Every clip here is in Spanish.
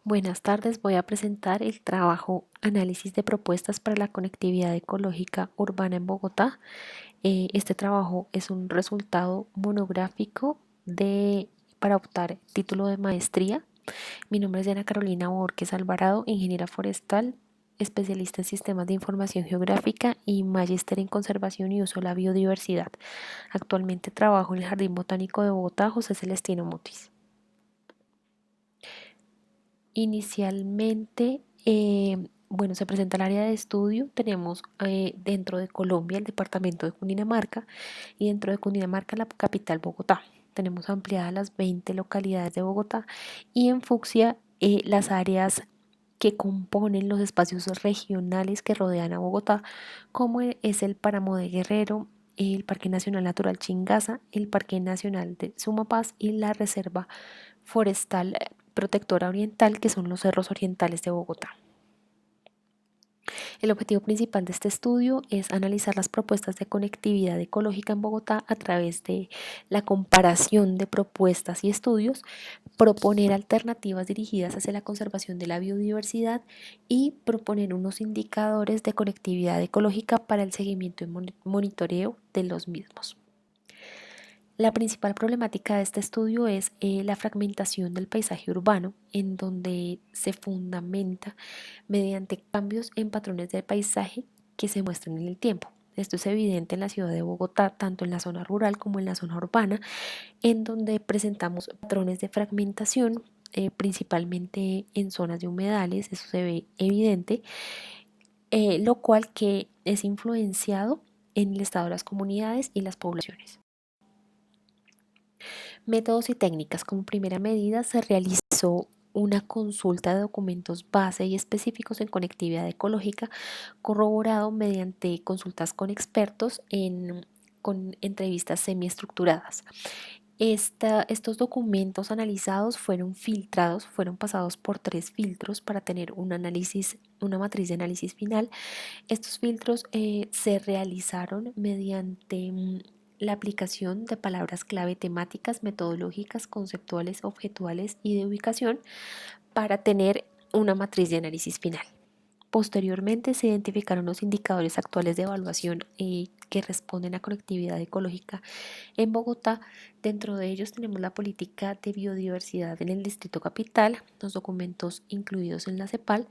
Buenas tardes, voy a presentar el trabajo Análisis de propuestas para la conectividad ecológica urbana en Bogotá. Este trabajo es un resultado monográfico para optar título de maestría. Mi nombre es Diana Carolina Borges Alvarado, ingeniera forestal, especialista en sistemas de información geográfica y magíster en conservación y uso de la biodiversidad. Actualmente trabajo en el Jardín Botánico de Bogotá, José Celestino Mutis. Inicialmente, se presenta el área de estudio. Tenemos dentro de Colombia el departamento de Cundinamarca y dentro de Cundinamarca la capital Bogotá. Tenemos ampliadas las 20 localidades de Bogotá y en fucsia las áreas que componen los espacios regionales que rodean a Bogotá, como es el Páramo de Guerrero, el Parque Nacional Natural Chingaza, el Parque Nacional de Sumapaz y la Reserva Forestal Protectora Oriental, que son los cerros orientales de Bogotá. El objetivo principal de este estudio es analizar las propuestas de conectividad ecológica en Bogotá a través de la comparación de propuestas y estudios, proponer alternativas dirigidas hacia la conservación de la biodiversidad y proponer unos indicadores de conectividad ecológica para el seguimiento y monitoreo de los mismos. La principal problemática de este estudio es la fragmentación del paisaje urbano, en donde se fundamenta mediante cambios en patrones del paisaje que se muestran en el tiempo. Esto es evidente en la ciudad de Bogotá, tanto en la zona rural como en la zona urbana, en donde presentamos patrones de fragmentación, principalmente en zonas de humedales. Eso se ve evidente, lo cual que es influenciado en el estado de las comunidades y las poblaciones. Métodos y técnicas. Como primera medida se realizó una consulta de documentos base y específicos en conectividad ecológica, corroborado mediante consultas con expertos con entrevistas semiestructuradas. Estos documentos analizados fueron filtrados, fueron pasados por 3 filtros para tener una matriz de análisis final. Estos filtros se realizaron mediante la aplicación de palabras clave temáticas, metodológicas, conceptuales, objetuales y de ubicación para tener una matriz de análisis final. Posteriormente se identificaron los indicadores actuales de evaluación que responden a conectividad ecológica en Bogotá. Dentro de ellos tenemos la política de biodiversidad en el Distrito Capital, los documentos incluidos en la CEPAL,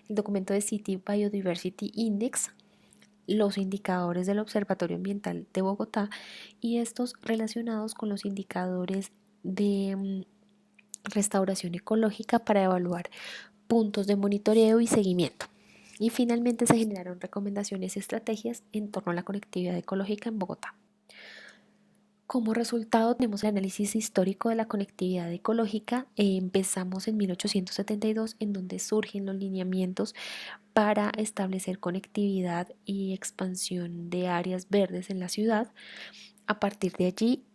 el documento de City Biodiversity Index, los indicadores del Observatorio Ambiental de Bogotá y estos relacionados con los indicadores de restauración ecológica para evaluar puntos de monitoreo y seguimiento. Y finalmente se generaron recomendaciones y estrategias en torno a la conectividad ecológica en Bogotá. Como resultado tenemos el análisis histórico de la conectividad ecológica. Empezamos en 1872, en donde surgen los lineamientos para establecer conectividad y expansión de áreas verdes en la ciudad. A partir de allí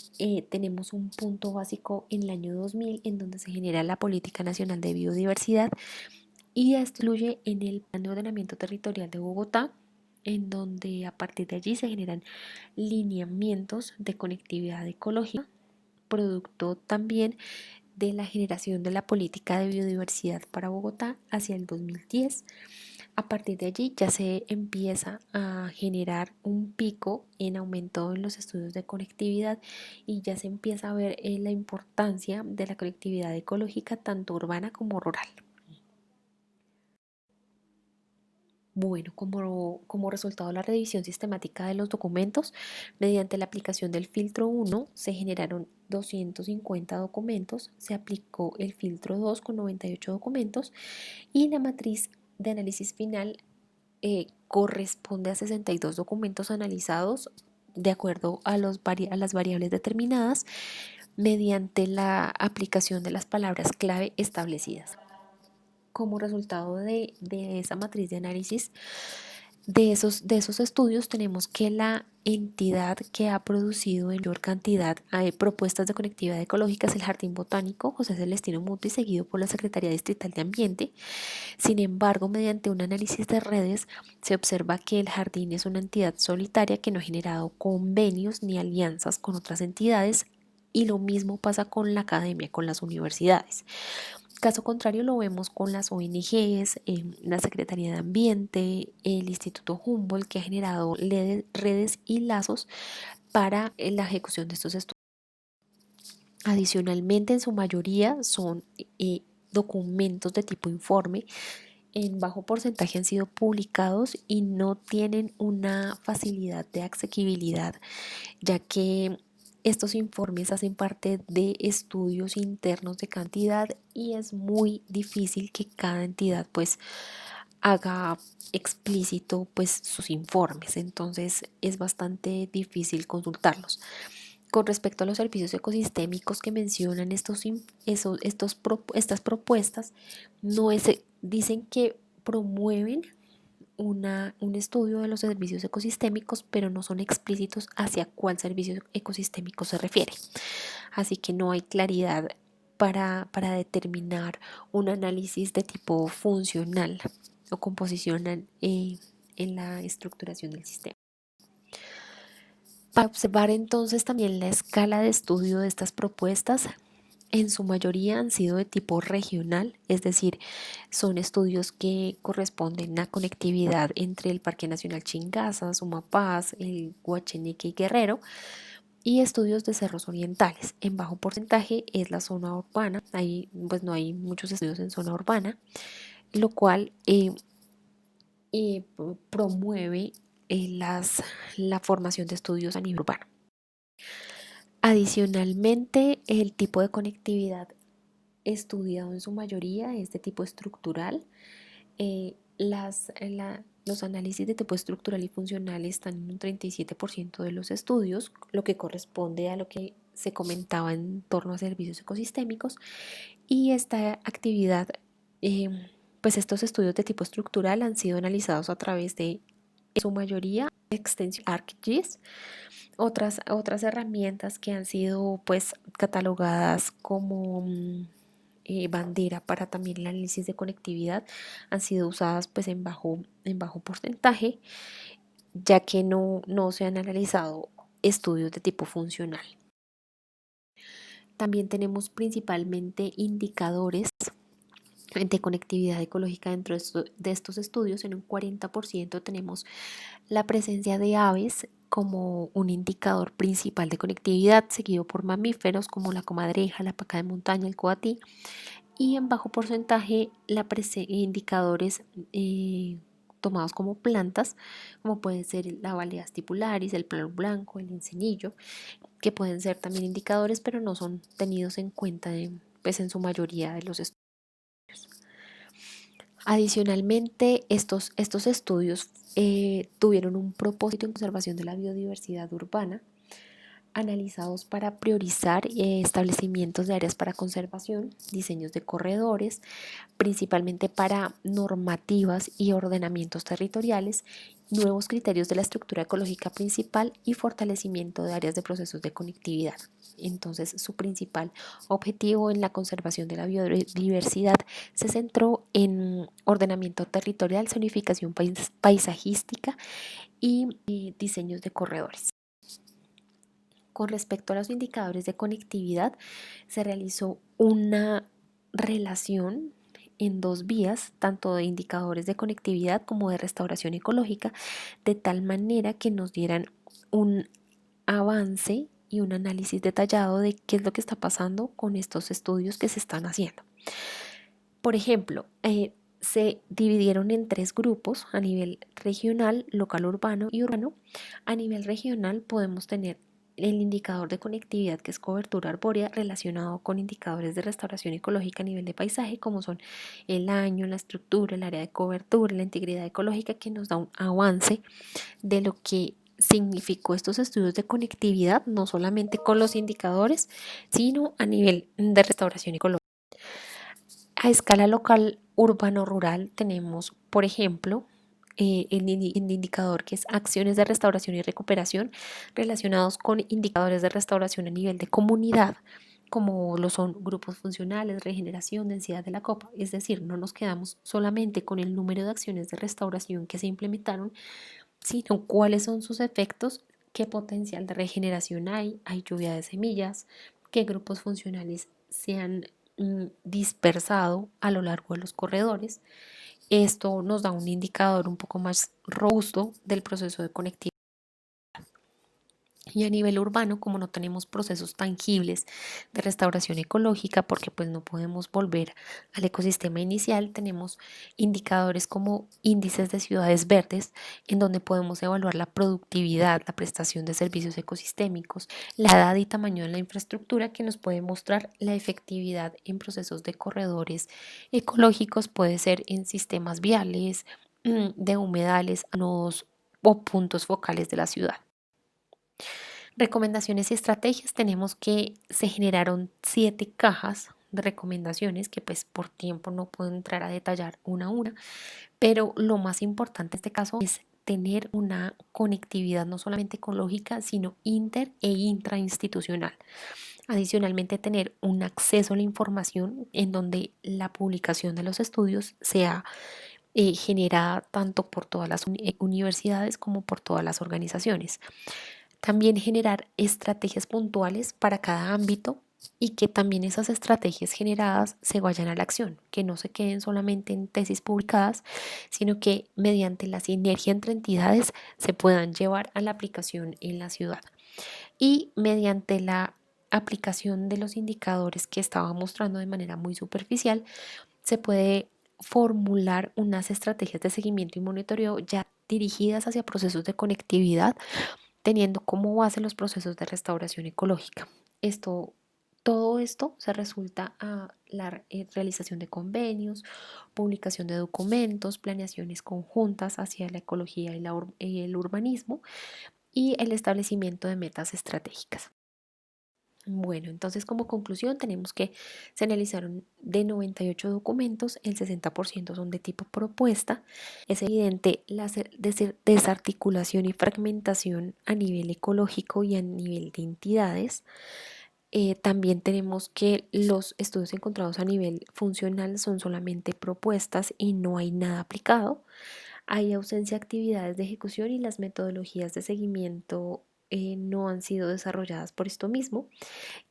tenemos un punto básico en el año 2000, en donde se genera la Política Nacional de Biodiversidad y esto incluye en el Plan de Ordenamiento Territorial de Bogotá, en donde a partir de allí se generan lineamientos de conectividad ecológica, producto también de la generación de la política de biodiversidad para Bogotá hacia el 2010. A partir de allí ya se empieza a generar un pico en aumento en los estudios de conectividad y ya se empieza a ver la importancia de la conectividad ecológica tanto urbana como rural. Bueno, como resultado de la revisión sistemática de los documentos, mediante la aplicación del filtro 1 se generaron 250 documentos, se aplicó el filtro 2 con 98 documentos y la matriz de análisis final corresponde a 62 documentos analizados de acuerdo a las variables determinadas mediante la aplicación de las palabras clave establecidas. Como resultado de esa matriz de análisis, de esos estudios, tenemos que la entidad que ha producido en mayor cantidad propuestas de conectividad ecológica es el Jardín Botánico José Celestino Mutis, seguido por la Secretaría Distrital de Ambiente. Sin embargo, mediante un análisis de redes, se observa que el jardín es una entidad solitaria que no ha generado convenios ni alianzas con otras entidades, y lo mismo pasa con la academia, con las universidades. Caso contrario lo vemos con las ONGs, la Secretaría de Ambiente, el Instituto Humboldt, que ha generado redes y lazos para la ejecución de estos estudios. Adicionalmente, en su mayoría son documentos de tipo informe. En bajo porcentaje han sido publicados y no tienen una facilidad de asequibilidad, ya que estos informes hacen parte de estudios internos de cantidad y es muy difícil que cada entidad pues haga explícito pues sus informes, entonces es bastante difícil consultarlos. Con respecto a los servicios ecosistémicos que mencionan estas propuestas, no es, dicen que promueven un estudio de los servicios ecosistémicos, pero no son explícitos hacia cuál servicio ecosistémico se refiere. Así que no hay claridad para determinar un análisis de tipo funcional o composicional en la estructuración del sistema. Para observar entonces también la escala de estudio de estas propuestas, en su mayoría han sido de tipo regional, es decir, son estudios que corresponden a conectividad entre el Parque Nacional Chingaza, Sumapaz, el Guacheneque y Guerrero, y estudios de cerros orientales. En bajo porcentaje es la zona urbana, ahí pues no hay muchos estudios en zona urbana, lo cual promueve la formación de estudios a nivel urbano. Adicionalmente, el tipo de conectividad estudiado en su mayoría es de tipo estructural. Los análisis de tipo estructural y funcional están en un 37% de los estudios, lo que corresponde a lo que se comentaba en torno a servicios ecosistémicos. Y esta actividad, pues estos estudios de tipo estructural han sido analizados a través de, en su mayoría, extensión ArcGIS, otras herramientas que han sido pues catalogadas como bandera para también el análisis de conectividad han sido usadas pues en bajo porcentaje, ya que no se han analizado estudios de tipo funcional. También tenemos principalmente indicadores de conectividad ecológica dentro de estos estudios. En un 40% tenemos la presencia de aves como un indicador principal de conectividad, seguido por mamíferos como la comadreja, la paca de montaña, el coatí, y en bajo porcentaje indicadores tomados como plantas, como pueden ser la Valea stipularis, el plano blanco, el encenillo, que pueden ser también indicadores, pero no son tenidos en cuenta pues en su mayoría de los estudios. Adicionalmente, estos estudios tuvieron un propósito en conservación de la biodiversidad urbana, analizados para priorizar establecimientos de áreas para conservación, diseños de corredores, principalmente para normativas y ordenamientos territoriales, nuevos criterios de la estructura ecológica principal y fortalecimiento de áreas de procesos de conectividad. Entonces, su principal objetivo en la conservación de la biodiversidad se centró en ordenamiento territorial, zonificación paisajística y diseños de corredores. Con respecto a los indicadores de conectividad, se realizó una relación en dos vías, tanto de indicadores de conectividad como de restauración ecológica, de tal manera que nos dieran un avance y un análisis detallado de qué es lo que está pasando con estos estudios que se están haciendo. Por ejemplo, se dividieron en tres grupos a nivel regional, local, urbano y urbano. A nivel regional podemos tener el indicador de conectividad, que es cobertura arbórea, relacionado con indicadores de restauración ecológica a nivel de paisaje, como son el año, la estructura, el área de cobertura, la integridad ecológica, que nos da un avance de lo que significó estos estudios de conectividad, no solamente con los indicadores, sino a nivel de restauración ecológica. A escala local, urbano-rural, tenemos, por ejemplo, el indicador que es acciones de restauración y recuperación relacionados con indicadores de restauración a nivel de comunidad, como lo son grupos funcionales, regeneración, densidad de la copa. Es decir, no nos quedamos solamente con el número de acciones de restauración que se implementaron, sino cuáles son sus efectos, qué potencial de regeneración hay lluvia de semillas, qué grupos funcionales se han dispersado a lo largo de los corredores. Esto nos da un indicador un poco más robusto del proceso de conectividad. Y a nivel urbano, como no tenemos procesos tangibles de restauración ecológica, porque pues no podemos volver al ecosistema inicial, tenemos indicadores como índices de ciudades verdes, en donde podemos evaluar la productividad, la prestación de servicios ecosistémicos, la edad y tamaño de la infraestructura, que nos puede mostrar la efectividad en procesos de corredores ecológicos, puede ser en sistemas viales, de humedales, nodos o puntos focales de la ciudad. Recomendaciones y estrategias. Tenemos que se generaron 7 cajas de recomendaciones que pues por tiempo no puedo entrar a detallar una a una, pero lo más importante en este caso es tener una conectividad no solamente ecológica, sino inter e intrainstitucional. Adicionalmente, tener un acceso a la información en donde la publicación de los estudios sea generada tanto por todas las universidades como por todas las organizaciones. También generar estrategias puntuales para cada ámbito y que también esas estrategias generadas se vayan a la acción, que no se queden solamente en tesis publicadas, sino que mediante la sinergia entre entidades se puedan llevar a la aplicación en la ciudad. Y mediante la aplicación de los indicadores que estaba mostrando de manera muy superficial, se puede formular unas estrategias de seguimiento y monitoreo ya dirigidas hacia procesos de conectividad, teniendo como base los procesos de restauración ecológica. Todo esto se resulta a la realización de convenios, publicación de documentos, planeaciones conjuntas hacia la ecología y el urbanismo y el establecimiento de metas estratégicas. Bueno, entonces como conclusión tenemos que se analizaron de 98 documentos, el 60% son de tipo propuesta. Es evidente la desarticulación y fragmentación a nivel ecológico y a nivel de entidades. También tenemos que los estudios encontrados a nivel funcional son solamente propuestas y no hay nada aplicado. Hay ausencia de actividades de ejecución y las metodologías de seguimiento no han sido desarrolladas por esto mismo.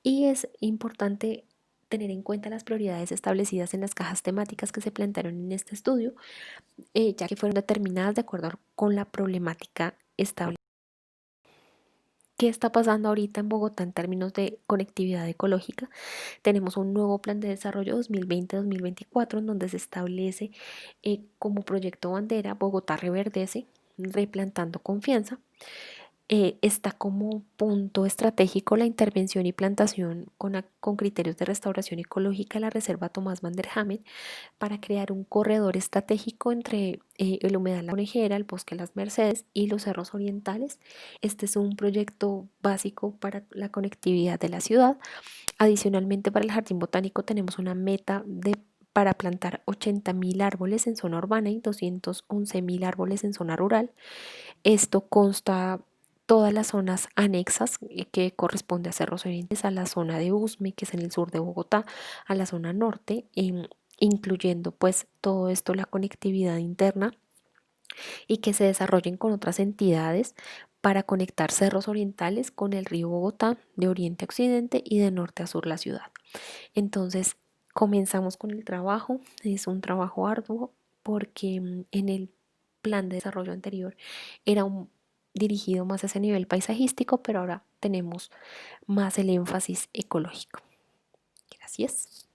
Y es importante tener en cuenta las prioridades establecidas en las cajas temáticas que se plantearon en este estudio, ya que fueron determinadas de acuerdo con la problemática establecida. ¿Qué está pasando ahorita en Bogotá en términos de conectividad ecológica? Tenemos un nuevo plan de desarrollo 2020-2024 en donde se establece como proyecto bandera Bogotá Reverdece, replantando confianza. Está como punto estratégico la intervención y plantación con criterios de restauración ecológica de la Reserva Tomás Van der Hamen para crear un corredor estratégico entre el humedal La Conejera, el Bosque Las Mercedes y los cerros orientales. Este es un proyecto básico para la conectividad de la ciudad. Adicionalmente, para el Jardín Botánico tenemos una meta para plantar 80.000 árboles en zona urbana y 211.000 árboles en zona rural. Esto consta todas las zonas anexas que corresponde a Cerros Orientes, a la zona de Usme, que es en el sur de Bogotá, a la zona norte, incluyendo pues todo esto, la conectividad interna y que se desarrollen con otras entidades para conectar Cerros Orientales con el río Bogotá de oriente a occidente y de norte a sur la ciudad. Entonces, comenzamos con el trabajo, es un trabajo arduo porque en el plan de desarrollo anterior era dirigido más a ese nivel paisajístico, pero ahora tenemos más el énfasis ecológico. Gracias.